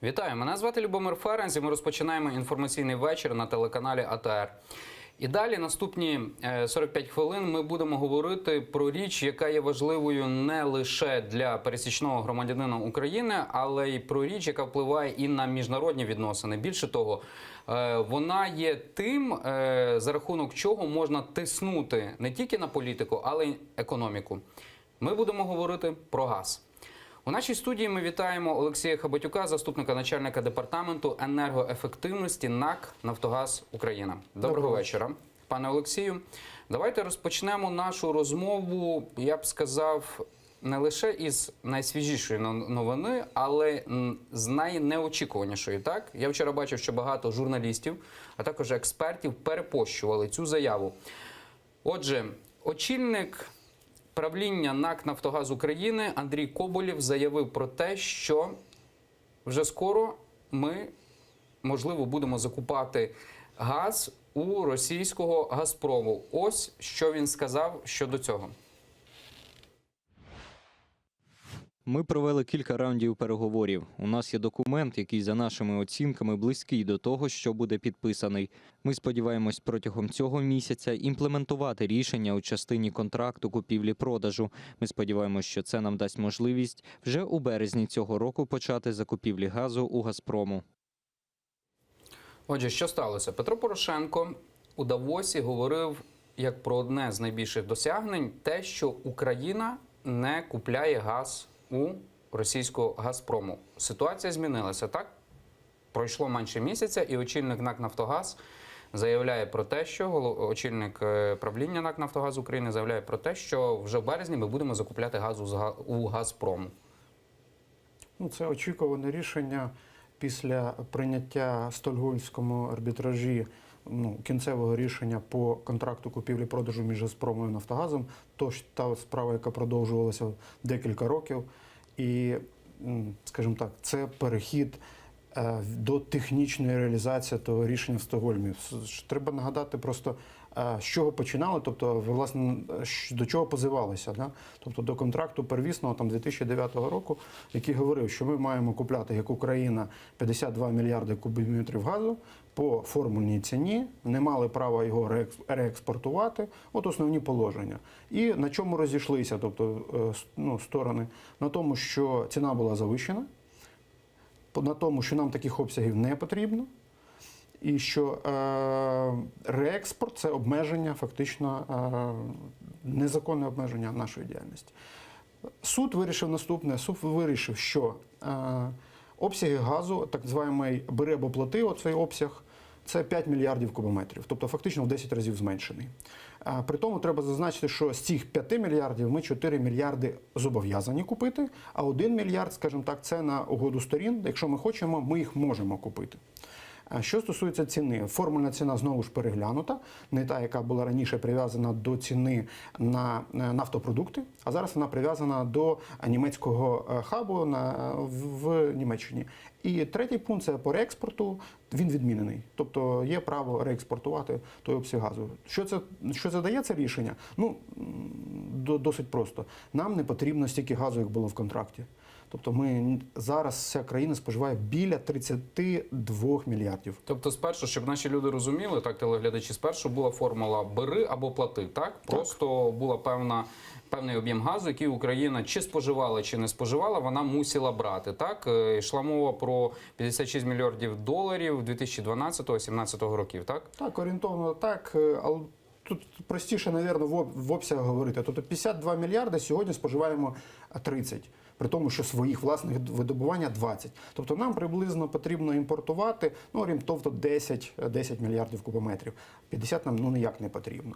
Вітаю, мене звати Любомир Ференц і ми розпочинаємо інформаційний вечір на телеканалі АТR. І далі, наступні 45 хвилин, ми будемо говорити про річ, яка є важливою не лише для пересічного громадянина України, але й про річ, яка впливає і на міжнародні відносини. Більше того, вона є тим, за рахунок чого можна тиснути не тільки на політику, але й економіку. Ми будемо говорити про газ. У нашій студії ми вітаємо Олексія Хабатюка, заступника начальника департаменту енергоефективності НАК «Нафтогаз Україна». Доброго вечора, пане Олексію. Давайте розпочнемо нашу розмову, я б сказав, не лише із найсвіжішої новини, але з найнеочікуванішої. Так? Я вчора бачив, що багато журналістів, а також експертів перепощували цю заяву. Отже, очільник правління НАК «Нафтогаз України» Андрій Коболєв заявив про те, що вже скоро ми, можливо, будемо закупати газ у російського «Газпрому». Ось що він сказав щодо цього. Ми провели кілька раундів переговорів. У нас є документ, який за нашими оцінками близький до того, що буде підписаний. Ми сподіваємось протягом цього місяця імплементувати рішення у частині контракту купівлі-продажу. Ми сподіваємось, що це нам дасть можливість вже у березні цього року почати закупівлі газу у «Газпрому». Отже, що сталося? Петро Порошенко у Давосі говорив як про одне з найбільших досягнень те, що Україна не купляє газ у російського «Газпрому». Ситуація змінилася, так? Пройшло менше місяця, і очільник НАК «Нафтогаз» заявляє про те, що очільник правління НАК «Нафтогаз України» заявляє про те, що вже в березні ми будемо закупляти газ у «Газпрому». Це очікуване рішення після прийняття в Стокгольмському арбітражі кінцевого рішення по контракту купівлі-продажу між «Газпромом» і «Нафтогазом». Тож та справа, яка продовжувалася декілька років. І, скажімо так, це перехід до технічної реалізації того рішення в Стокгольмі. Треба нагадати просто, з чого починали, тобто, власне, до чого позивалися. Да? Тобто до контракту первісного 2009 року, який говорив, що ми маємо купляти, як Україна, 52 мільярди кубометрів газу по формульній ціні, не мали права його реекспортувати. От основні положення. І на чому розійшлися, тобто, сторони? На тому, що ціна була завищена, на тому, що нам таких обсягів не потрібно, і що реекспорт – це обмеження, фактично незаконне обмеження нашої діяльності. Суд вирішив наступне. Суд вирішив, що обсяги газу, так званий «бери або плати», оцей обсяг, це 5 мільярдів кубометрів, тобто фактично в 10 разів зменшений. При тому треба зазначити, що з цих 5 мільярдів ми 4 мільярди зобов'язані купити, а 1 мільярд, скажімо так, це на угоду сторін. Якщо ми хочемо, ми їх можемо купити. Що стосується ціни, формульна ціна знову ж переглянута, не та, яка була раніше прив'язана до ціни на нафтопродукти, а зараз вона прив'язана до німецького хабу в Німеччині. І третій пункт – це по реекспорту, він відмінений. Тобто є право реекспортувати той обсяг газу. Що це дає, це рішення? Досить просто. Нам не потрібно стільки газу, як було в контракті. Тобто зараз вся країна споживає біля 32 мільярдів. Тобто спершу, щоб наші люди розуміли, так, телеглядачі, спершу була формула «бери або плати», так? Просто була певний об'єм газу, який Україна чи споживала, чи не споживала, вона мусила брати, так? Йшла мова про 56 мільярдів доларів 2012-2017 років, так? Так, орієнтовно так, але тут простіше, мабуть, в обсягах говорити. Тобто 52 мільярди сьогодні споживаємо 30. При тому, що своїх власних видобування 20. Тобто нам приблизно потрібно імпортувати, орієнтовно 10 мільярдів кубометрів. 50 нам ніяк не потрібно.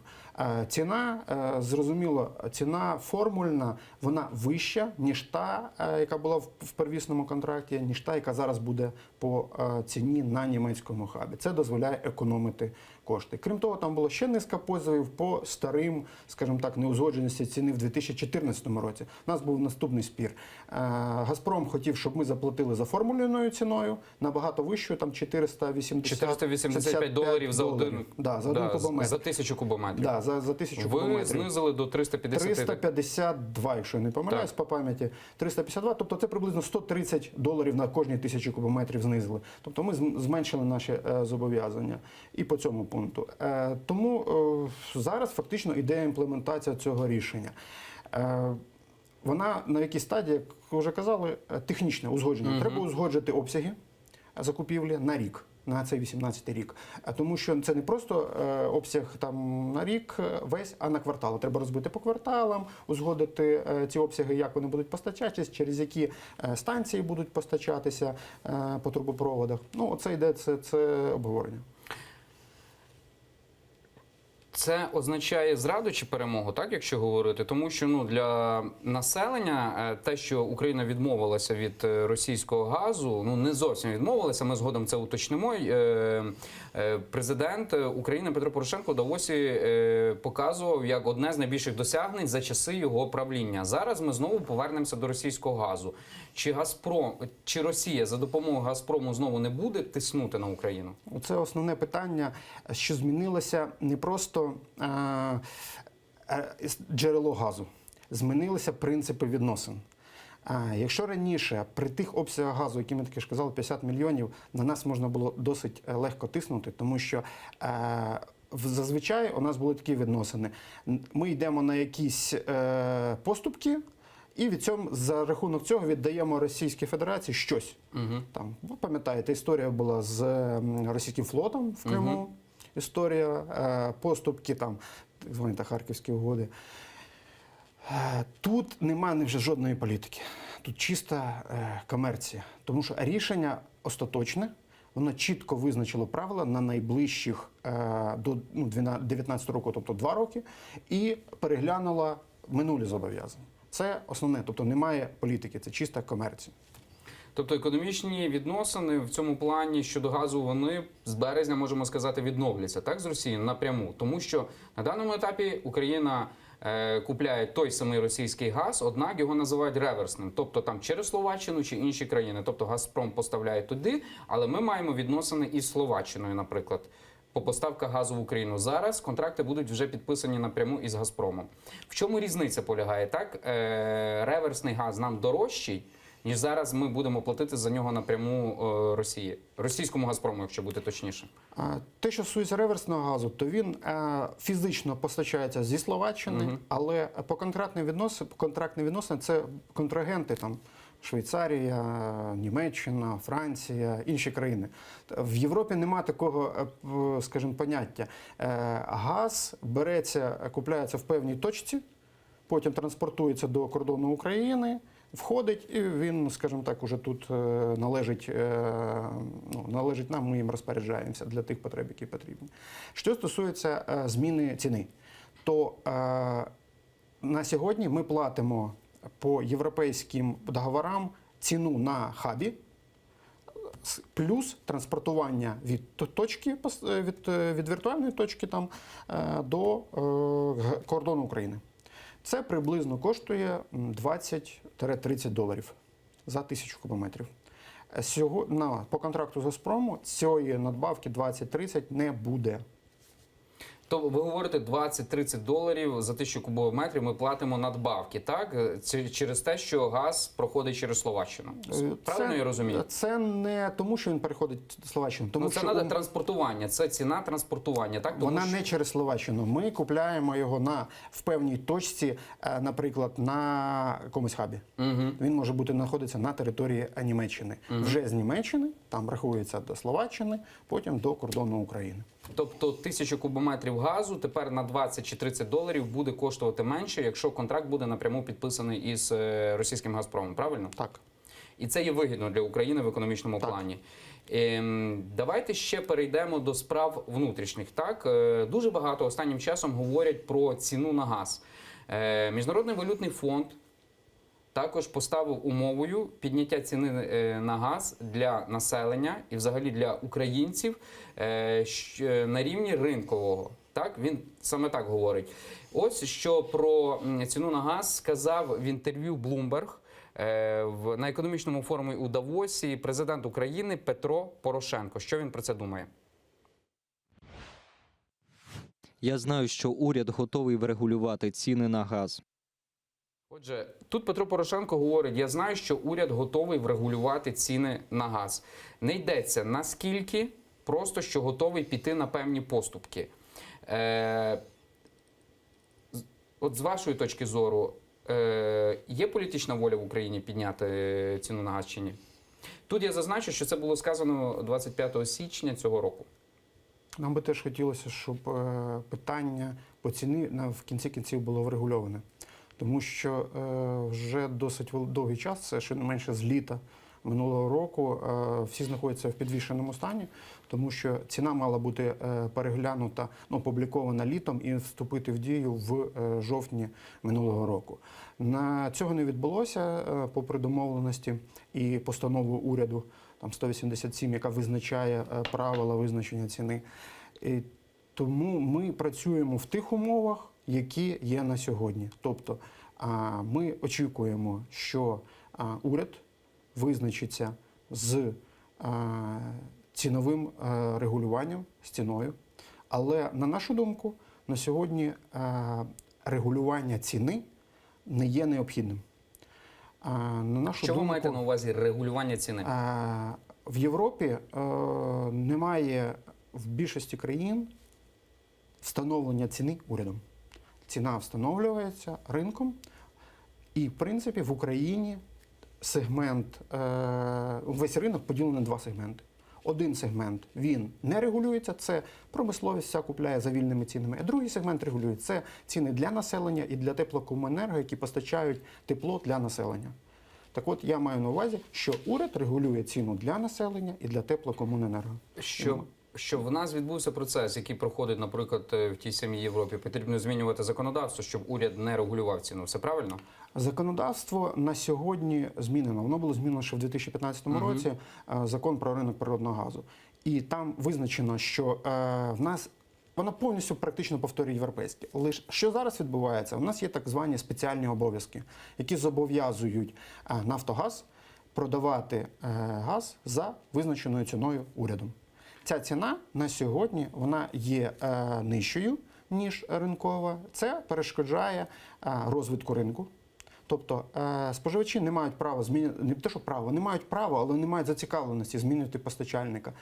Ціна, зрозуміло, ціна формульна, вона вища, ніж та, яка була в первісному контракті, ніж та, яка зараз буде по ціні на німецькому хабі. Це дозволяє економити кошти. Крім того, там було ще низка позовів по старим, скажімо так, неузгодженості ціни в 2014 році. У нас був наступний спір. «Газпром» хотів, щоб ми заплатили за формульною ціною, набагато вищу, там 485 доларів за один, да, за один кубометр. За 1000 кубометрів. Да, за 1000 Ви кубометрів. знизили до 350. 352, якщо я не помиляюсь по пам'яті. 352, тобто це приблизно 130 доларів на кожні 1000 кубометрів знизили. Тобто ми зменшили наші зобов'язання і по цьому пункту. Тому зараз фактично іде імплементація цього рішення. Вона на якій стадії, як вже казали, технічне узгодження. Треба узгоджити обсяги закупівлі на рік. На цей 18-й рік. Тому що це не просто обсяг там на рік весь, а на квартали. Треба розбити по кварталам, узгодити ці обсяги, як вони будуть постачатися, через які станції будуть постачатися по трубопроводах. Ну, оце йде це обговорення. Це означає зраду чи перемогу, так, якщо говорити? Тому що для населення те, що Україна відмовилася від російського газу, не зовсім відмовилася, ми згодом це уточнимо. Президент України Петро Порошенко в Давосі показував як одне з найбільших досягнень за часи його правління. Зараз ми знову повернемося до російського газу. Чи Росія за допомогою «Газпрому» знову не буде тиснути на Україну? Це основне питання, що змінилося не просто джерело газу, змінилися принципи відносин. Якщо раніше при тих обсягах газу, які ми таки ж казали, 50 мільйонів, на нас можна було досить легко тиснути, тому що зазвичай у нас були такі відносини. Ми йдемо на якісь поступки, і за рахунок цього віддаємо Російській Федерації щось. Там, ви пам'ятаєте, історія була з російським флотом в Криму, історія, поступки, там, так звані Харківські угоди. Тут немає вже жодної політики. Тут чиста комерція. Тому що рішення остаточне, воно чітко визначило правила на найближчих до 2019 року, тобто 2 роки, і переглянуло минулі зобов'язання. Це основне, тобто немає політики, це чиста комерція. Тобто економічні відносини в цьому плані щодо газу, вони з березня, можемо сказати, відновляться, так, з Росією напряму. Тому що на даному етапі Україна купляє той самий російський газ, однак його називають реверсним. Тобто там через Словаччину чи інші країни. Тобто «Газпром» поставляє туди, але ми маємо відносини із Словаччиною, наприклад, по поставках газу в Україну. Зараз контракти будуть вже підписані напряму із «Газпромом». В чому різниця полягає? Так, реверсний газ нам дорожчий, ніж зараз ми будемо платити за нього напряму Росії. Російському «Газпрому», якщо бути точніше. Те, що стосується реверсного газу, то він фізично постачається зі Словаччини, але по контрактні відносини це контрагенти, там, Швейцарія, Німеччина, Франція, інші країни. В Європі немає такого, скажімо, поняття. Газ купляється в певній точці, потім транспортується до кордону України, входить, і він, скажімо так, уже тут належить нам, ми їм розпоряджаємося для тих потреб, які потрібні. Що стосується зміни ціни, то на сьогодні ми платимо по європейським договорам ціну на хабі, плюс транспортування від точки, від віртуальної точки там, до кордону України. Це приблизно коштує 20-30 доларів за 1000 кубометрів. По контракту з «Газпрому» цієї надбавки 20-30 не буде. То ви говорите 20-30 доларів за 1000 кубометрів ми платимо надбавки, так? Це через те, що газ проходить через Словаччину. Правильно я розумію? Це не тому, що він переходить в Словаччину. Тому це що треба транспортування, це ціна транспортування, так? Вона не через Словаччину. Ми купляємо його в певній точці, наприклад, на якомусь хабі. Він може знаходитися на території Німеччини. Вже з Німеччини, там рахується до Словаччини, потім до кордону України. Тобто 1000 кубометрів газу тепер на 20 чи 30 доларів буде коштувати менше, якщо контракт буде напряму підписаний із російським «Газпромом», правильно? Так. І це є вигідно для України в економічному плані. Давайте ще перейдемо до справ внутрішніх. Так? Дуже багато останнім часом говорять про ціну на газ. Міжнародний валютний фонд також поставив умовою підняття ціни на газ для населення і взагалі для українців на рівні ринкового. Так, він саме так говорить. Ось що про ціну на газ сказав в інтерв'ю Bloomberg на економічному форумі у Давосі президент України Петро Порошенко. Що він про це думає? Я знаю, що уряд готовий врегулювати ціни на газ. Отже, тут Петро Порошенко говорить, я знаю, що уряд готовий врегулювати ціни на газ. Не йдеться наскільки, просто що готовий піти на певні поступки. От з вашої точки зору, є політична воля в Україні підняти ціну на газ чи ні? Тут я зазначу, що це було сказано 25 січня цього року. Нам би теж хотілося, щоб питання по ціні в кінці кінців було врегульоване. Тому що вже досить довгий час, це щонайменше з літа минулого року, всі знаходяться в підвішеному стані, тому що ціна мала бути переглянута, опублікована літом і вступити в дію в жовтні минулого року. Цього не відбулося, попри домовленості і постанову уряду там 187, яка визначає правила визначення ціни. І тому ми працюємо в тих умовах, які є на сьогодні. Тобто ми очікуємо, що уряд визначиться з ціновим регулюванням, з ціною. Але, на нашу думку, на сьогодні регулювання ціни не є необхідним. Що ви маєте на увазі регулювання ціни? В Європі немає в більшості країн встановлення ціни урядом. Ціна встановлюється ринком. І, в принципі, в Україні весь ринок поділений на два сегменти. Один сегмент, він не регулюється, це промисловість вся купляє за вільними цінами. А другий сегмент регулюється, це ціни для населення і для теплокомуненерго, які постачають тепло для населення. Так от, я маю на увазі, що уряд регулює ціну для населення і для теплокомуненерго. Щоб в нас відбувся процес, який проходить, наприклад, в тій самій Європі, потрібно змінювати законодавство, щоб уряд не регулював ціну. Все правильно? Законодавство на сьогодні змінено. Воно було змінено ще в 2015 році, закон про ринок природного газу. І там визначено, що в нас вона повністю практично повторює європейське. Лише що зараз відбувається? У нас є так звані спеціальні обов'язки, які зобов'язують Нафтогаз продавати газ за визначеною ціною урядом. Ця ціна на сьогодні вона є нижчою, ніж ринкова. Це перешкоджає розвитку ринку. Тобто споживачі не мають права змінити, не те, що право, вони мають право, але не мають зацікавленості змінити постачальника.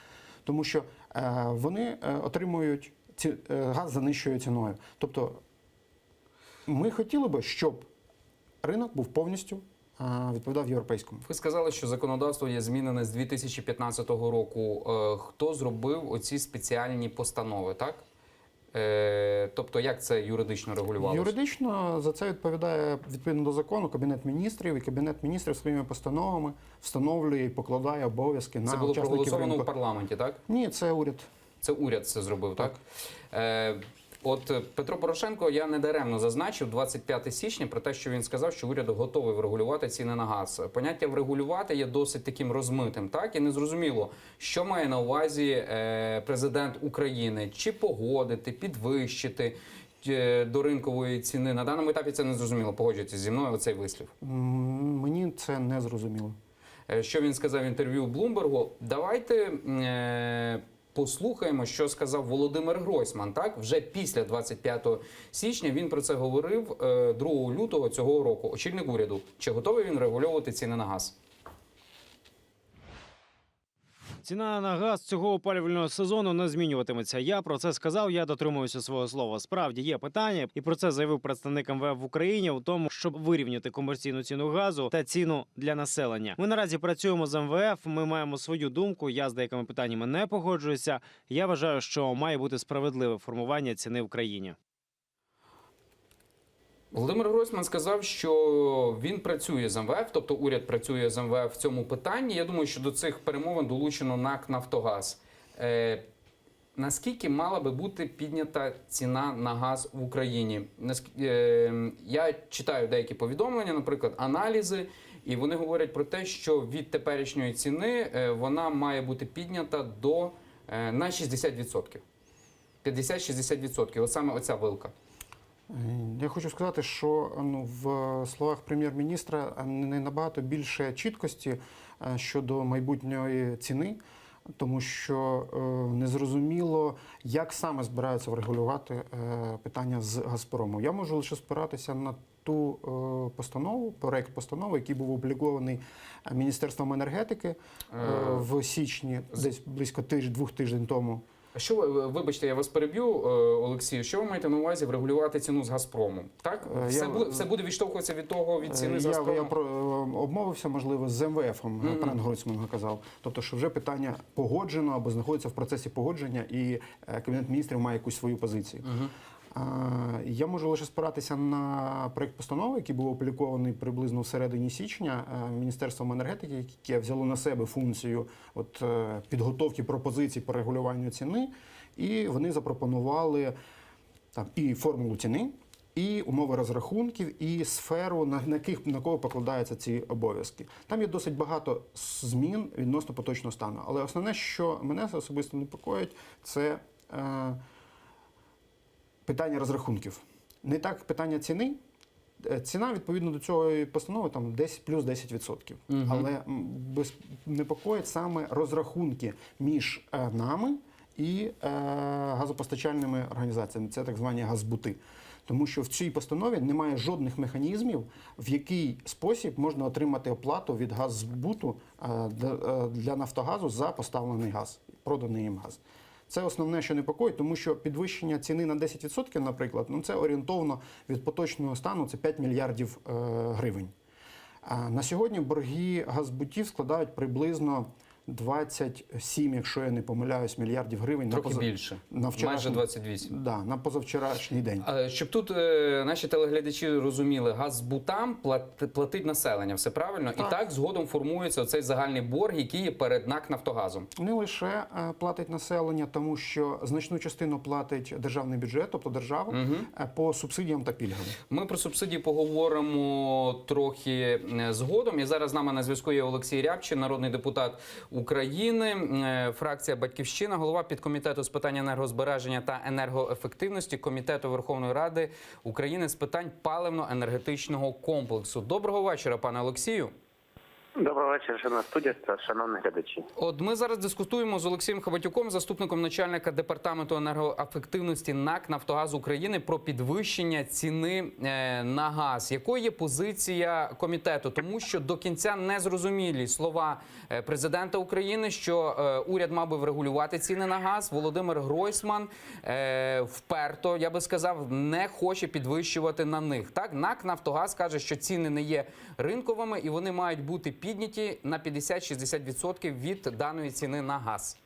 Тому що вони отримують газ за нижчою ціною. Тобто ми хотіли би, щоб ринок був повністю відповідав європейському. Ви сказали, що законодавство є змінене з 2015 року. Хто зробив оці спеціальні постанови, так? Тобто, як це юридично регулювалося? Юридично за це відповідає, відповідно до закону, Кабінет Міністрів. І Кабінет Міністрів своїми постановами встановлює і покладає обов'язки на учасників ринку. Це було проголосовано в парламенті, так? Ні, це уряд. Це уряд це зробив, так? От Петро Порошенко, я не даремно зазначив 25 січня про те, що він сказав, що уряд готовий врегулювати ціни на газ. Поняття врегулювати є досить таким розмитим, так? І незрозуміло, що має на увазі президент України. Чи погодити, підвищити до ринкової ціни. На даному етапі це не зрозуміло. Погоджується зі мною оцей вислів. Мені це не зрозуміло. Що він сказав в інтерв'ю Блумбергу. Давайте послухаємо, що сказав Володимир Гройсман. Так, вже після 25 січня він про це говорив 2 лютого цього року. Очільник уряду. Чи готовий він регульовувати ціни на газ? Ціна на газ цього опалювального сезону не змінюватиметься. Я про це сказав, я дотримуюся свого слова. Справді є питання, і про це заявив представник МВФ в Україні, у тому, щоб вирівняти комерційну ціну газу та ціну для населення. Ми наразі працюємо з МВФ, ми маємо свою думку, я з деякими питаннями не погоджуюся. Я вважаю, що має бути справедливе формування ціни в країні. Володимир Гройсман сказав, що він працює з МВФ, тобто уряд працює з МВФ в цьому питанні. Я думаю, що до цих перемовин долучено НАК «Нафтогаз». Наскільки мала би бути піднята ціна на газ в Україні? Я читаю деякі повідомлення, наприклад, аналізи, і вони говорять про те, що від теперішньої ціни вона має бути піднята на 60%. 50-60%. От саме оця вилка. Я хочу сказати, що в словах прем'єр-міністра не набагато більше чіткості щодо майбутньої ціни, тому що незрозуміло, як саме збираються врегулювати питання з «Газпромом». Я можу лише спиратися на ту постанову, проект постанови, який був опублікований Міністерством енергетики в січні, десь близько 2 тижнів тому. Що вибачте, я вас переб'ю, Олексію. Що ви маєте на увазі врегулювати ціну з «Газпромом»? Так? Все буде відштовхуватися від ціни з «Газпромом»? Я обмовився, можливо, з МВФом, пан Гройсман казав. Тобто, що вже питання погоджено або знаходиться в процесі погодження, і Кабінет міністрів має якусь свою позицію. Я можу лише спиратися на проект постанови, який був опублікований приблизно в середині січня Міністерством енергетики, яке взяло на себе функцію підготовки пропозицій по регулюванню ціни, і вони запропонували і формулу ціни, і умови розрахунків, і сферу, на кого покладаються ці обов'язки. Там є досить багато змін відносно поточного стану. Але основне, що мене особисто непокоїть, це питання розрахунків. Не так питання ціни. Ціна, відповідно до цієї постанови, там десь плюс 10%. Але непокоїть саме розрахунки між нами і газопостачальними організаціями. Це так звані газбути. Тому що в цій постанові немає жодних механізмів, в який спосіб можна отримати оплату від газбуту для «Нафтогазу» за поставлений газ, проданий їм газ. Це основне, що непокоїть, тому що підвищення ціни на 10%, наприклад, це орієнтовно від поточного стану, це 5 мільярдів гривень. На сьогодні борги газбутів складають приблизно 27, якщо я не помиляюсь, мільярдів гривень. Трохи більше, майже 28. Да, на позавчорашній день. Щоб тут наші телеглядачі розуміли, газбутам платить населення, все правильно? Так. І так згодом формується оцей загальний борг, який є перед НАК «Нафтогазом». Не лише платить населення, тому що значну частину платить державний бюджет, тобто держава, по субсидіям та пільгам. Ми про субсидії поговоримо трохи згодом. І зараз з нами на зв'язку є Олексій Рябчин, народний депутат України, фракція «Батьківщина», голова підкомітету з питань енергозбереження та енергоефективності Комітету Верховної Ради України з питань паливно-енергетичного комплексу. Доброго вечора, пане Олексію. Доброго вечора, шановна студія, шановні глядачі. От ми зараз дискутуємо з Олексієм Хабатюком, заступником начальника департаменту енергоефективності НАК «Нафтогаз України», про підвищення ціни на газ. Якою є позиція комітету? Тому що до кінця не зрозумілі слова президента України, що уряд мав би врегулювати ціни на газ. Володимир Гройсман вперто, я би сказав, не хоче підвищувати на них. Так, НАК «Нафтогаз» каже, що ціни не є ринковими і вони мають бути підняті на 50-60% від даної ціни на газ.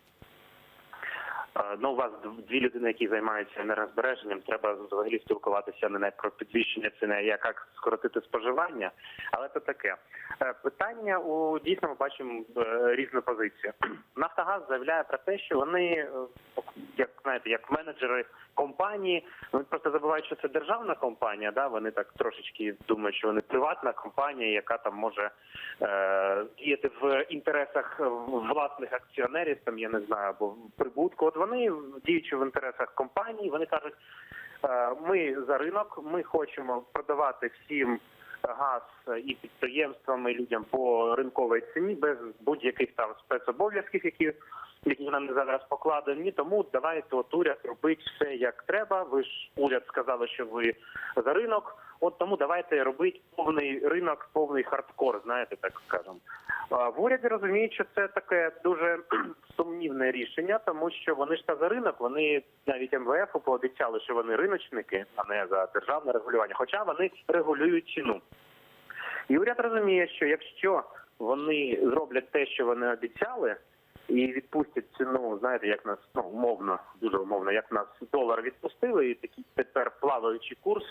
У вас дві людини, які займаються енергозбереженням, треба взагалі спілкуватися не про підвищення ціни, а як скоротити споживання. Але це таке. Питання дійсно ми бачимо різну позицію. «Нафтогаз» заявляє про те, що вони, як менеджери компанії, вони просто забувають, що це державна компанія, да? Вони так трошечки думають, що вони приватна компанія, яка там може діяти в інтересах власних акціонерів, там, я не знаю, або прибутку. От вони, діючи в інтересах компанії, вони кажуть, ми за ринок, ми хочемо продавати всім газ і підприємствам, і людям по ринковій ціні, без будь-яких там спецобов'язків, які нам зараз покладені. Тому давайте уряд робить все як треба. Ви ж, уряд, сказали, що ви за ринок. От тому давайте робити повний ринок, повний хардкор, знаєте, так скажемо. В уряді розуміють, що це таке дуже сумнівне рішення, тому що вони ж та за ринок, вони навіть МВФ пообіцяли, що вони риночники, а не за державне регулювання, хоча вони регулюють ціну. І уряд розуміє, що якщо вони зроблять те, що вони обіцяли, і відпустять ціну, знаєте, як нас, умовно, дуже умовно, як нас долар відпустили, і такий тепер плаваючий курс,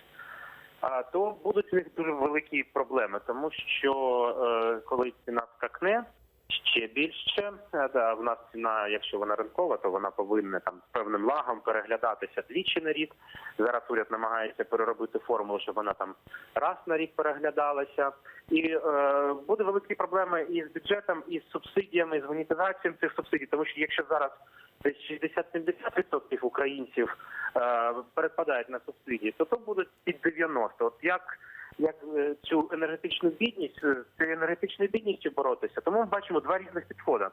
то будуть у них дуже великі проблеми, тому що коли ціна скакне, ще більше. Да, в нас ціна, якщо вона ринкова, то вона повинна там з певним лагом переглядатися двічі на рік. Зараз уряд намагається переробити формулу, щоб вона там раз на рік переглядалася. І буде великі проблеми і з бюджетом, і з субсидіями, і з монетизацією цих субсидій. Тому що якщо зараз десь 60-70% українців перепадають на субсидії, то будуть під 90%. От як цю енергетичну бідність, з цією енергетичною бідністю боротися. Тому ми бачимо два різних підходи.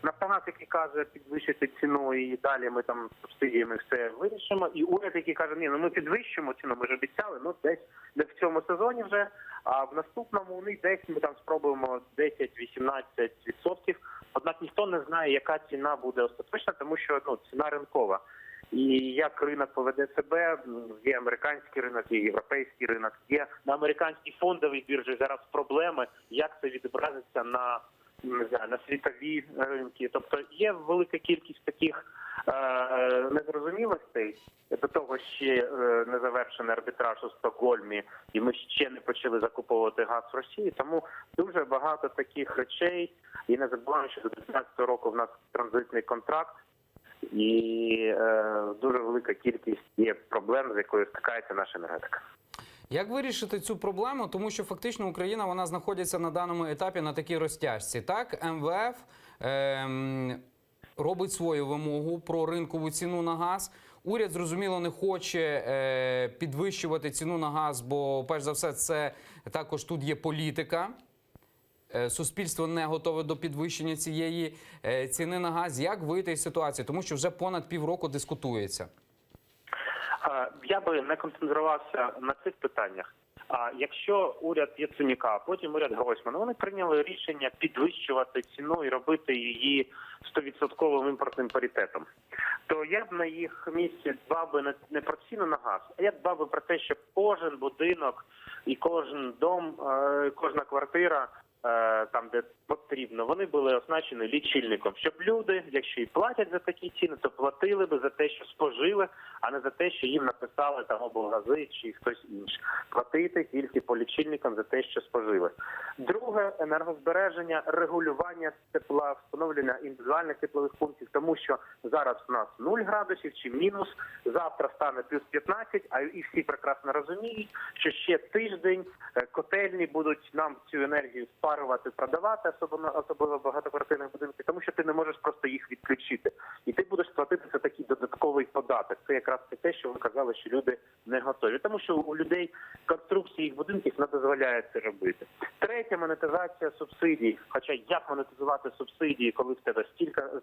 Нафтогаз, який каже підвищити ціну і далі ми там субсидіями все вирішимо. І уряд, який каже, ні, ну ми підвищимо ціну, ми ж обіцяли, ну десь не в цьому сезоні вже, а в наступному десь ми там спробуємо 10-18%. Однак ніхто не знає, яка ціна буде остаточна, тому що ціна ринкова. І як ринок поведе себе, є американський ринок, є європейський ринок, є на американській фондовій біржі зараз проблеми, як це відобразиться на світові ринки. Тобто є велика кількість таких незрозумілостей. До того ще не завершений арбітраж у Стокгольмі, і ми ще не почали закуповувати газ в Росії. Тому дуже багато таких речей. І не забуваємо, що до 2019 року в нас транзитний контракт. І дуже велика кількість є проблем, з якою стикається наша енергетика. Як вирішити цю проблему? Тому що фактично Україна вона знаходиться на даному етапі на такій розтяжці. Так, МВФ робить свою вимогу про ринкову ціну на газ. Уряд, зрозуміло, не хоче підвищувати ціну на газ, бо, перш за все, це також тут є політика. Суспільство не готове до підвищення цієї ціни на газ. Як вийти з ситуації? Тому що вже понад півроку дискутується. Я би не концентрувався на цих питаннях. А якщо уряд Яценюка, а потім уряд Гройсмана, вони прийняли рішення підвищувати ціну і робити її 100% імпортним паритетом, то я б на їх місці дбав би не про ціну на газ, а я дбав би про те, щоб кожен будинок і кожен дом, кожна квартира, там, де потрібно, вони були оснащені лічильником, щоб люди, якщо і платять за такі ціни, то платили би за те, що спожили, а не за те, що їм написали там облгази чи хтось інший. Платити тільки по лічильникам за те, що спожили. Друге, енергозбереження, регулювання тепла, встановлення індивідуальних теплових пунктів, тому що зараз у нас 0 градусів чи мінус, завтра стане плюс 15, а і всі прекрасно розуміють, що ще тиждень котельні будуть нам цю енергію спарувати, продавати, особливо багатоквартирних будинків, тому що ти не можеш просто їх відключити. І ти будеш платити за такий додатковий податок. Це якраз те, що ви казали, що люди не готові. Тому що у людей конструкції їх будинків не дозволяє це робити. Третє, монетизація субсидій. Хоча як монетизувати субсидії, коли в тебе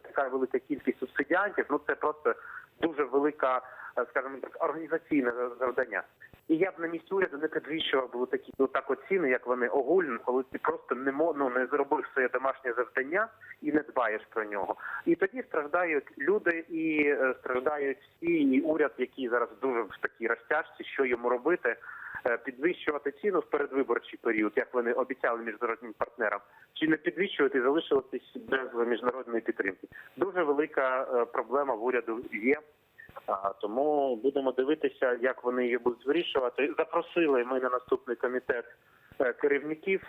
така велика кількість субсидіантів, це просто дуже велика, скажімо так, організаційне завдання. І я б на місці уряду не підвищував би такі ціни, як вони огульно, коли ти просто не зробив своє домашнє завдання і не дбаєш про нього. І тоді страждають люди, і страждають всі, і уряд, який зараз дуже в такій розтяжці, що йому робити, підвищувати ціну в передвиборчий період, як вони обіцяли міжнародним партнерам, чи не підвищувати і залишитись без міжнародної підтримки. Дуже велика проблема в уряду є. Тому будемо дивитися, як вони її будуть вирішувати. Запросили ми на наступний комітет керівників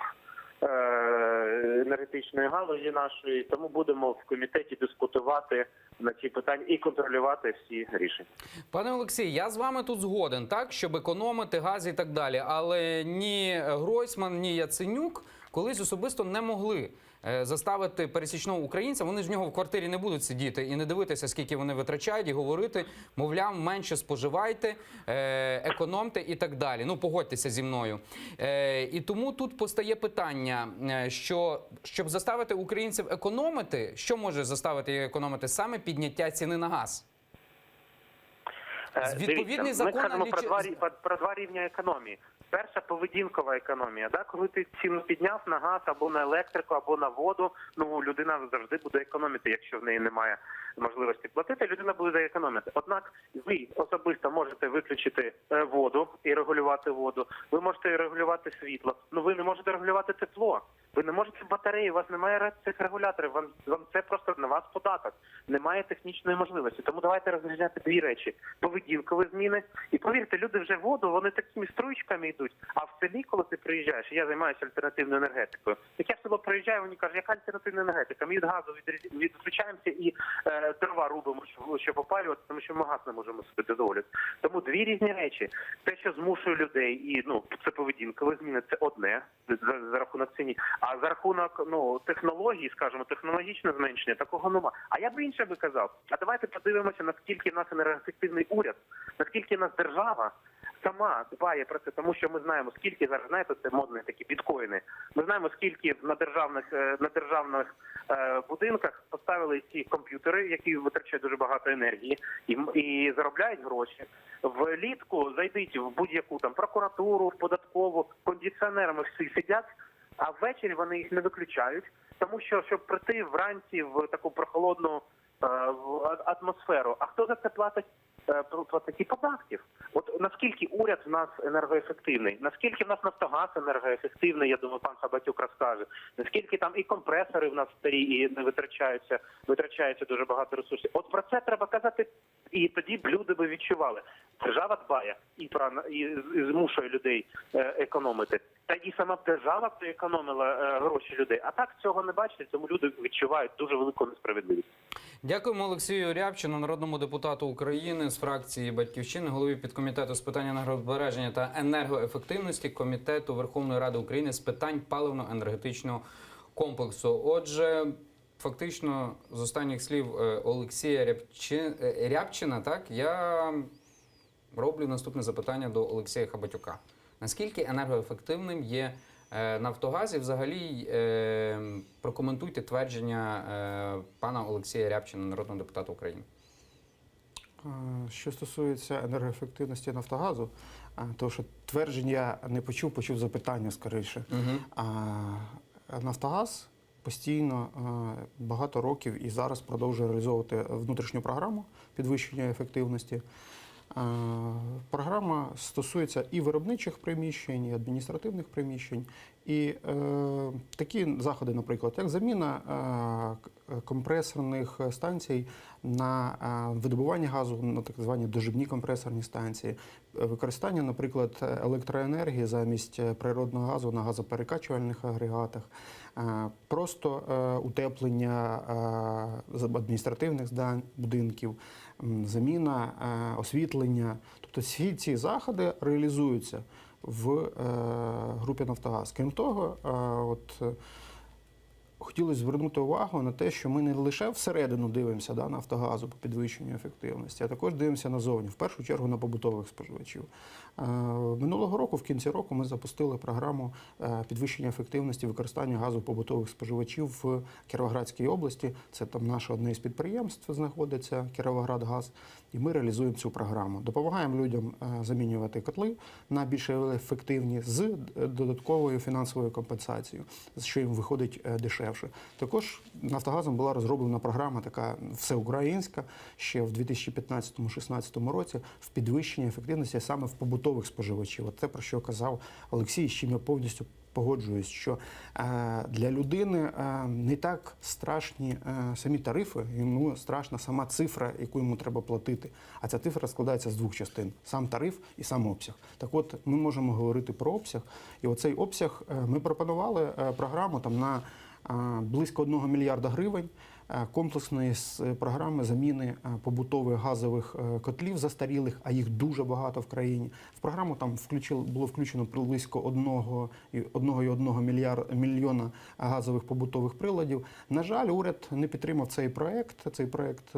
енергетичної галузі нашої, тому будемо в комітеті дискутувати на ці питання і контролювати всі рішення. Пане Олексій, я з вами тут згоден, так, щоб економити газ і так далі, але ні Гройсман, ні Яценюк колись особисто не могли заставити пересічного українця, вони ж в нього в квартирі не будуть сидіти і не дивитися, скільки вони витрачають, і говорити, мовляв, менше споживайте, економте і так далі. Погодьтеся зі мною. І тому тут постає питання, що щоб заставити українців економити, що може заставити їх економити? Саме підняття ціни на газ. Відповідний закон... Ми кажемо про два рівня економії. Перша – поведінкова економія. Коли ти ціну підняв на газ або на електрику, або на воду, людина завжди буде економити, якщо в неї немає можливості платити, людина буде економити. Однак ви особисто можете виключити воду і регулювати воду, ви можете регулювати світло, ви не можете регулювати тепло. Ви не можете батареї, у вас немає цих регуляторів, вам це просто на вас податок. Немає технічної можливості. Тому давайте розглядати дві речі. Поведінкові зміни. І повірте, люди вже воду, вони такими струйками йдуть. працюють. А в селі, коли ти приїжджаєш, я займаюся альтернативною енергетикою, так я в село приїжджаю, вони кажуть, яка альтернативна енергетика? Ми від газу відключаємося і дрова рубимо, щоб опалювати, тому що ми газ не можемо собі дозволити. Тому дві різні речі. Те, що змушує людей, і це поведінкові зміни, це одне за рахунок ціні. А за рахунок технологій, скажімо, технологічне зменшення, такого нема. А я б інше би казав. А давайте подивимося, наскільки в нас енергоефективний уряд, наскільки в нас держава сама дбає про це, тому що ми знаємо, скільки зараз, знаєте, це модні такі біткоїни. Ми знаємо, скільки на державних будинках поставили ці комп'ютери, які витрачають дуже багато енергії і заробляють гроші. Влітку зайдіть в будь-яку там прокуратуру, в податкову, кондиціонерами всі сидять, а ввечері вони їх не виключають, тому що, щоб прийти вранці в таку прохолодну атмосферу. А хто за це платить? Платить податків. От наскільки уряд в нас енергоефективний, наскільки в нас Нафтогаз енергоефективний, я думаю, пан Хабатюк розкаже, наскільки там і компресори в нас старі і не витрачається дуже багато ресурсів. От про це треба казати, і тоді б люди би відчували. Держава дбає і змушує людей економити. Та і сама держава б економила гроші людей. А так цього не бачите, тому люди відчувають дуже велику несправедливість. Дякуємо Олексію Рябчину, народному депутату України з фракції «Батьківщини», голові підкомітету з питань енергозбереження та енергоефективності Комітету Верховної Ради України з питань паливно-енергетичного комплексу. Отже, фактично, з останніх слів Олексія Рябчина, так, я роблю наступне запитання до Олексія Хабатюка. Наскільки енергоефективним є Нафтогаз і взагалі прокоментуйте твердження пана Олексія Рябчина, народного депутата України. Що стосується енергоефективності Нафтогазу, то що твердження я не почув запитання скоріше. Нафтогаз постійно багато років і зараз продовжує реалізовувати внутрішню програму підвищення ефективності. Програма стосується і виробничих приміщень, і адміністративних приміщень. І такі заходи, наприклад, як заміна компресорних станцій на видобування газу, на так звані доживні компресорні станції, використання, наприклад, електроенергії замість природного газу на газоперекачувальних агрегатах, просто утеплення адміністративних будинків, заміна освітлення. Тобто всі ці заходи реалізуються в групі «Нафтогаз». Крім того, хотілося звернути увагу на те, що ми не лише всередину дивимося Нафтогазу по підвищенню ефективності, а також дивимося назовні, в першу чергу на побутових споживачів. Минулого року, в кінці року, ми запустили програму підвищення ефективності використання газу побутових споживачів в Кіровоградській області. Це там наше одне із підприємств знаходиться, Кіровоградгаз, і ми реалізуємо цю програму. Допомагаємо людям замінювати котли на більш ефективні з додатковою фінансовою компенсацією, що їм виходить дешевше. Також Нафтогазом була розроблена програма така всеукраїнська ще в 2015-2016 році в підвищенні ефективності саме в побутових споживачів. От те, про що казав Олексій, з чим я повністю погоджуюсь, що для людини не так страшні самі тарифи, йому страшна сама цифра, яку йому треба платити. А ця цифра складається з двох частин – сам тариф і сам обсяг. Так от, ми можемо говорити про обсяг, і оцей обсяг, ми пропонували програму там на близько 1 мільярда гривень комплексної програми заміни побутових газових котлів застарілих, а їх дуже багато в країні. В програму там було включено близько 1,1 мільйона газових побутових приладів. На жаль, уряд не підтримав цей проект. Цей проект,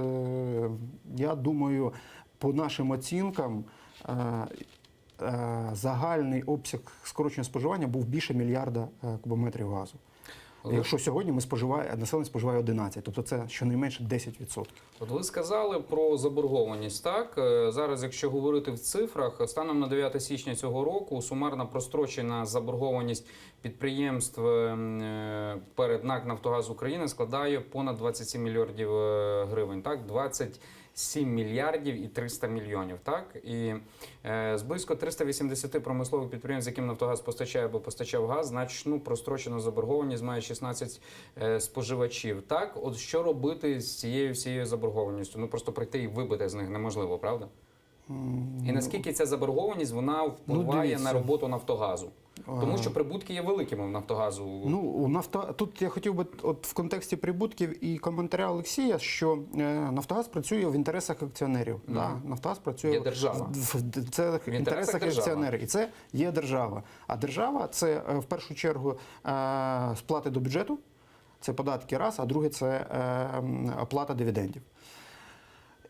я думаю, по нашим оцінкам, загальний обсяг скорочення споживання був більше мільярда кубометрів газу. Якщо сьогодні населення споживає 11, тобто це щонайменше 10%. От ви сказали про заборгованість, так? Зараз, якщо говорити в цифрах, станом на 9 січня цього року сумарна прострочена заборгованість підприємств перед НАК «Нафтогаз України» складає понад 27 мільярдів гривень, так? 27 мільярдів і 300 мільйонів, так? І з близько 380 промислових підприємств, яким Нафтогаз постачає або постачав газ, значну прострочену заборгованість має 16 споживачів, так? От що робити з цією всією заборгованістю? Ну, просто прийти і вибити з них неможливо, правда? І наскільки ця заборгованість вона впливає дивіться. на роботу Нафтогазу? Тому що прибутки є великими в Нафтогазу. Ну, тут я хотів би от в контексті прибутків і коментаря Олексія, що Нафтогаз працює в інтересах акціонерів. Да? Нафтогаз працює Є держава. Це в інтересах держави. акціонерів. І це є держава. А держава – це в першу чергу сплати до бюджету, це податки раз, а друге – це оплата дивідендів.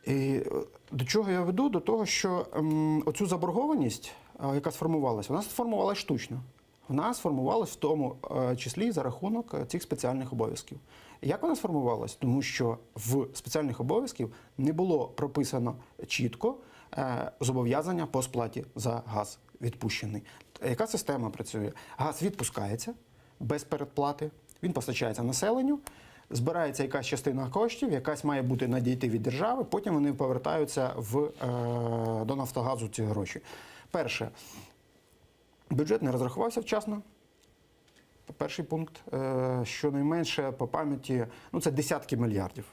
І до чого я веду? До того, що оцю заборгованість, яка сформувалася, вона сформувалася штучно. Вона сформувалася в тому числі за рахунок цих спеціальних обов'язків. Як вона сформувалась? Тому що в спеціальних обов'язків не було прописано чітко зобов'язання по сплаті за газ відпущений. Яка система працює? Газ відпускається без передплати, він постачається населенню, збирається якась частина коштів, якась має бути надійти від держави, потім вони повертаються до Нафтогазу ці гроші. Перше, бюджет не розрахувався вчасно. Перший пункт, щонайменше по пам'яті, це десятки мільярдів.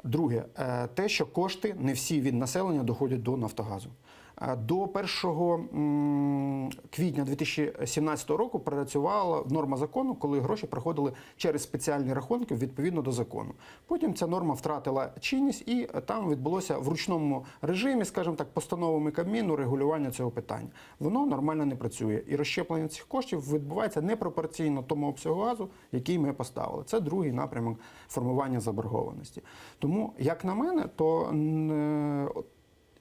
Друге, те, що кошти не всі від населення доходять до Нафтогазу. До 1 квітня 2017 року працювала норма закону, коли гроші проходили через спеціальні рахунки відповідно до закону. Потім ця норма втратила чинність і там відбулося в ручному режимі, скажімо так, постановами Кабміну регулювання цього питання. Воно нормально не працює. І розщеплення цих коштів відбувається непропорційно тому обсягу газу, який ми поставили. Це другий напрямок формування заборгованості. Тому, як на мене, то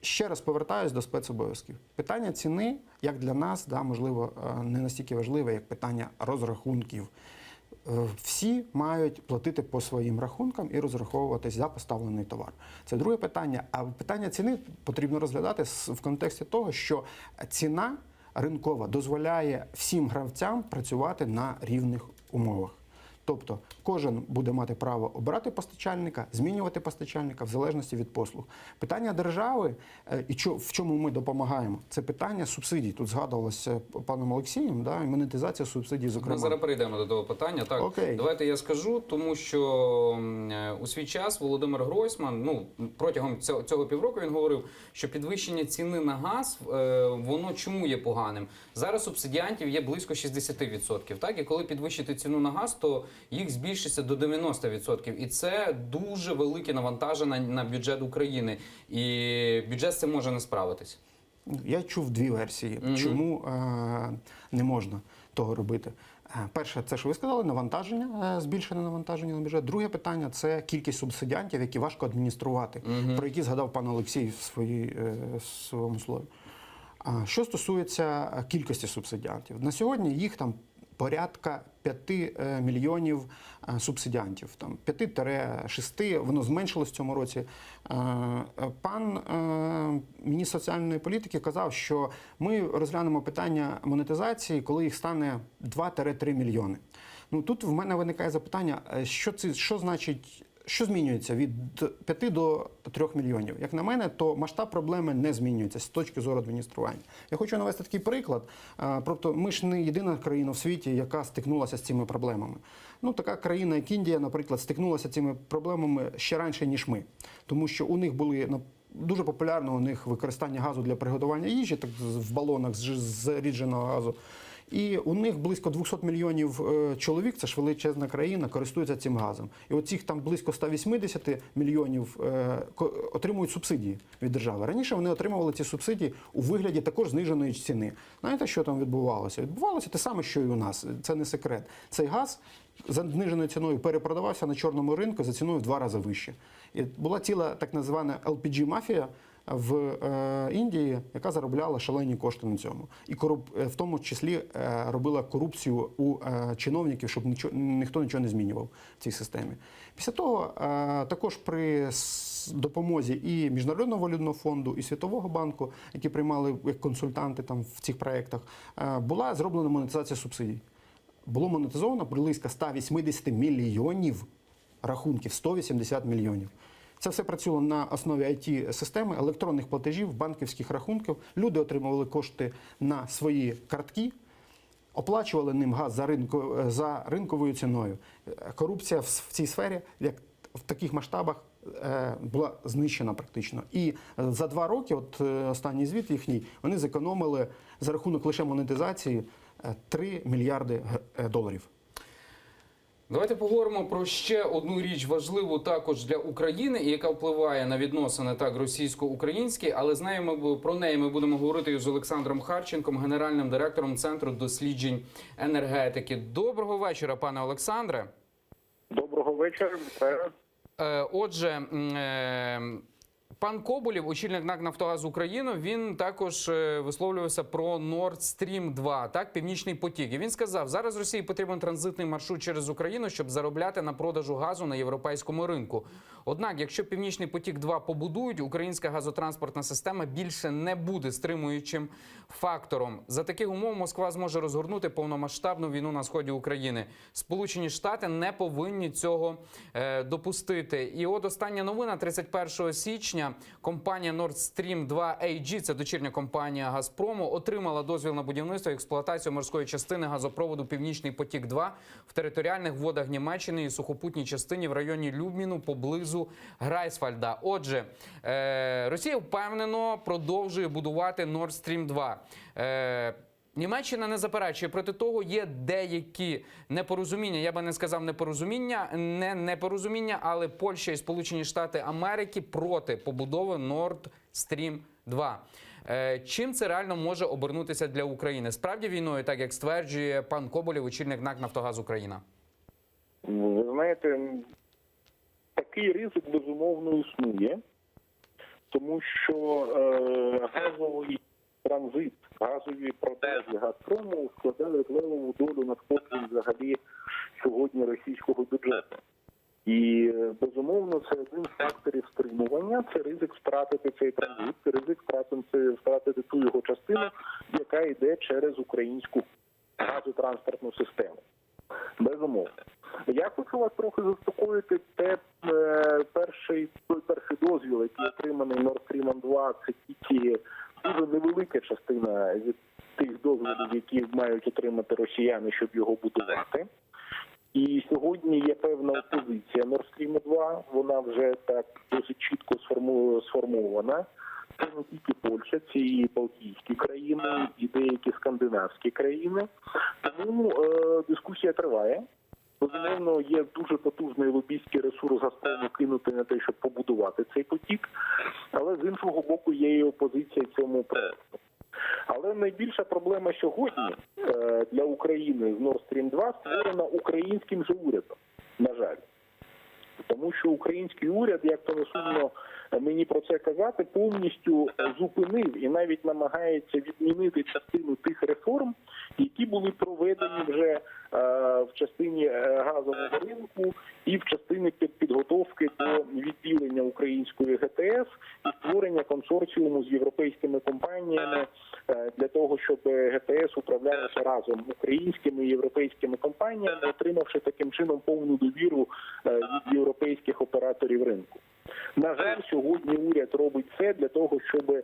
ще раз повертаюсь до спецобов'язків. Питання ціни, як для нас, можливо, не настільки важливе, як питання розрахунків. Всі мають платити по своїм рахункам і розраховуватись за поставлений товар. Це друге питання. А питання ціни потрібно розглядати в контексті того, що ціна ринкова дозволяє всім гравцям працювати на рівних умовах. Тобто кожен буде мати право обирати постачальника, змінювати постачальника в залежності від послуг. Питання держави, і в чому ми допомагаємо, це питання субсидій. Тут згадувалося паном Олексієм, і монетизація субсидій, зокрема. Ми зараз перейдемо до того питання. Так, Окей. Давайте я скажу, тому що у свій час Володимир Гройсман, протягом цього півроку він говорив, що підвищення ціни на газ, воно чому є поганим? Зараз субсидіантів є близько 60%. Так? І коли підвищити ціну на газ, то їх збільшиться до 90%. І це дуже велике навантаження на бюджет України. І бюджет з цим може не справитись. Я чув дві версії, чому не можна того робити. Перше, це, що ви сказали, навантаження, збільшене навантаження на бюджет. Друге питання – це кількість субсидіантів, які важко адмініструвати, про які згадав пан Олексій в своєму слові. Що стосується кількості субсидіантів, на сьогодні їх там порядка 5 мільйонів субсидіантів, 5-6, воно зменшилось в цьому році. Пан міністр соціальної політики казав, що ми розглянемо питання монетизації, коли їх стане 2-3 мільйони. Тут в мене виникає запитання, що значить, що змінюється від 5 до 3 мільйонів? Як на мене, то масштаб проблеми не змінюється з точки зору адміністрування. Я хочу навести такий приклад. Тобто ми ж не єдина країна в світі, яка стикнулася з цими проблемами. Така країна, як Індія, наприклад, стикнулася з цими проблемами ще раніше, ніж ми. Тому що у них були дуже популярно у них використання газу для приготування їжі, так в балонах з зарідженого газу. І у них близько 200 мільйонів чоловік, це ж величезна країна, користуються цим газом. І оцих там близько 180 мільйонів отримують субсидії від держави. Раніше вони отримували ці субсидії у вигляді також зниженої ціни. Знаєте, що там відбувалося? Відбувалося те саме, що і у нас. Це не секрет. Цей газ за зниженою ціною перепродавався на чорному ринку за ціною в 2 рази вище. І була ціла так звана LPG-мафія в Індії, яка заробляла шалені кошти на цьому. І в тому числі робила корупцію у чиновників, щоб ніхто нічого не змінював в цій системі. Після того також при допомозі і Міжнародного валютного фонду, і Світового банку, які приймали як консультанти в цих проєктах, була зроблена монетизація субсидій. Було монетизовано близько 180 мільйонів рахунків, 180 мільйонів. Це все працювало на основі IT-системи, електронних платежів, банківських рахунків. Люди отримували кошти на свої картки, оплачували ним газ за ринковою ціною. Корупція в цій сфері, як в таких масштабах, була знищена практично. І за 2 роки, от останній звіт їхній, вони зекономили за рахунок лише монетизації 3 мільярди доларів. Давайте поговоримо про ще одну річ важливу також для України, і яка впливає на відносини так російсько-українські, але про неї ми будемо говорити з Олександром Харченком, генеральним директором Центру досліджень енергетики. Доброго вечора, пане Олександре. Доброго вечора. Отже, пан Коболєв, очільник НАК «Нафтогаз України», він також висловлювався про Nord Stream 2, так, Північний потік. І він сказав, зараз Росії потрібен транзитний маршрут через Україну, щоб заробляти на продажу газу на європейському ринку. Однак, якщо Північний потік 2 побудують, українська газотранспортна система більше не буде стримуючим фактором. За таких умов Москва зможе розгорнути повномасштабну війну на сході України. Сполучені Штати не повинні цього допустити. І от остання новина 31 січня. Компанія Nord Stream 2 AG, це дочірня компанія Газпрому, отримала дозвіл на будівництво і експлуатацію морської частини газопроводу «Північний потік-2» в територіальних водах Німеччини і сухопутній частині в районі Любміну поблизу Грайсфальда. Отже, Росія впевнено продовжує будувати Nord Stream 2. Німеччина не заперечує проти того, є деякі непорозуміння, я би не сказав непорозуміння, але Польща і Сполучені Штати Америки проти побудови Nord Stream 2. Чим це реально може обернутися для України? Справді війною, так як стверджує пан Коболєв, очільник НАК «Нафтогаз України»? Ви знаєте, такий ризик безумовно існує, тому що газовий транзит, газові продажі «Газпрому» складають левову долю надходжень взагалі сьогодні російського бюджету. І, безумовно, це один з факторів стримування, це ризик втратити цей транзит, це ризик втратити ту його частину, яка йде через українську газотранспортну систему. Безумовно. Я хочу вас трохи заспокоїти, перший дозвіл, який отриманий Nord Stream 2, це тільки дуже невелика частина від тих дозволів, які мають отримати росіяни, щоб його будувати. І сьогодні є певна опозиція Nord Stream 2, вона вже так досить чітко сформована. Це не тільки Польща, це і Балтійські країни, і деякі скандинавські країни. Тому дискусія триває. Безумовно, є дуже потужний лобійський ресурс «Газпрому» кинути на те, щоб побудувати цей потік. Але з іншого боку є і опозиція цьому проекту. Але найбільша проблема сьогодні для України з Nord Stream 2 створена українським же урядом, на жаль. Тому що український уряд, як то не сумно мені про це казати, повністю зупинив і навіть намагається відмінити частину тих реформ, які були проведені вже в частині газового ринку і в частині підготовки до відділення української ГТС і створення консорціуму з європейськими компаніями для того, щоб ГТС управлялося разом українськими і європейськими компаніями, отримавши таким чином повну довіру від європейських операторів ринку. На жаль, сьогодні уряд робить все для того, щоб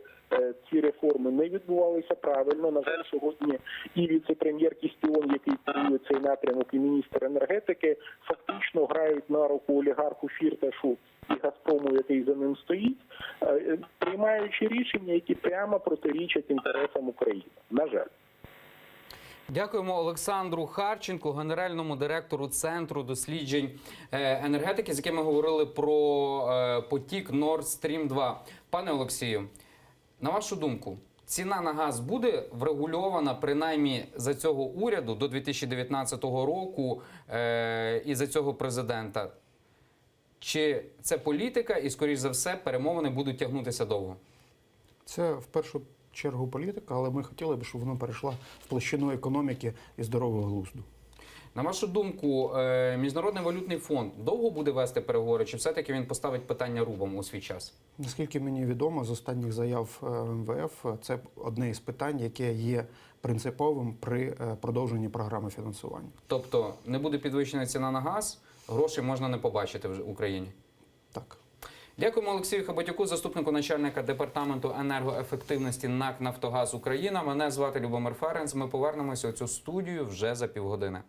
ці реформи не відбувалися правильно. На жаль, сьогодні і віце-прем'єр Кістіон, який керує цей напрямок, і міністр енергетики фактично грають на руку олігарху Фірташу і Газпрому, який за ним стоїть, приймаючи рішення, які прямо протирічать інтересам України. На жаль. Дякуємо Олександру Харченку, генеральному директору Центру досліджень енергетики, з яким ми говорили про потік Nord Stream 2. Пане Олексію, на вашу думку, ціна на газ буде врегульована принаймні за цього уряду до 2019 року і за цього президента? Чи це політика і, скоріш за все, перемовини будуть тягнутися довго? Це в першу чергу політика, але ми хотіли б, щоб вона перейшла в площину економіки і здорового глузду. На вашу думку, Міжнародний валютний фонд довго буде вести переговори, чи все-таки він поставить питання рубом у свій час? Наскільки мені відомо, з останніх заяв МВФ, це одне із питань, яке є принциповим при продовженні програми фінансування. Тобто не буде підвищена ціна на газ, грошей можна не побачити в Україні? Так. Дякуємо Олексію Хабатюку, заступнику начальника департаменту енергоефективності НАК «Нафтогаз Україна». Мене звати Любомир Ференц. Ми повернемося у цю студію вже за півгодини.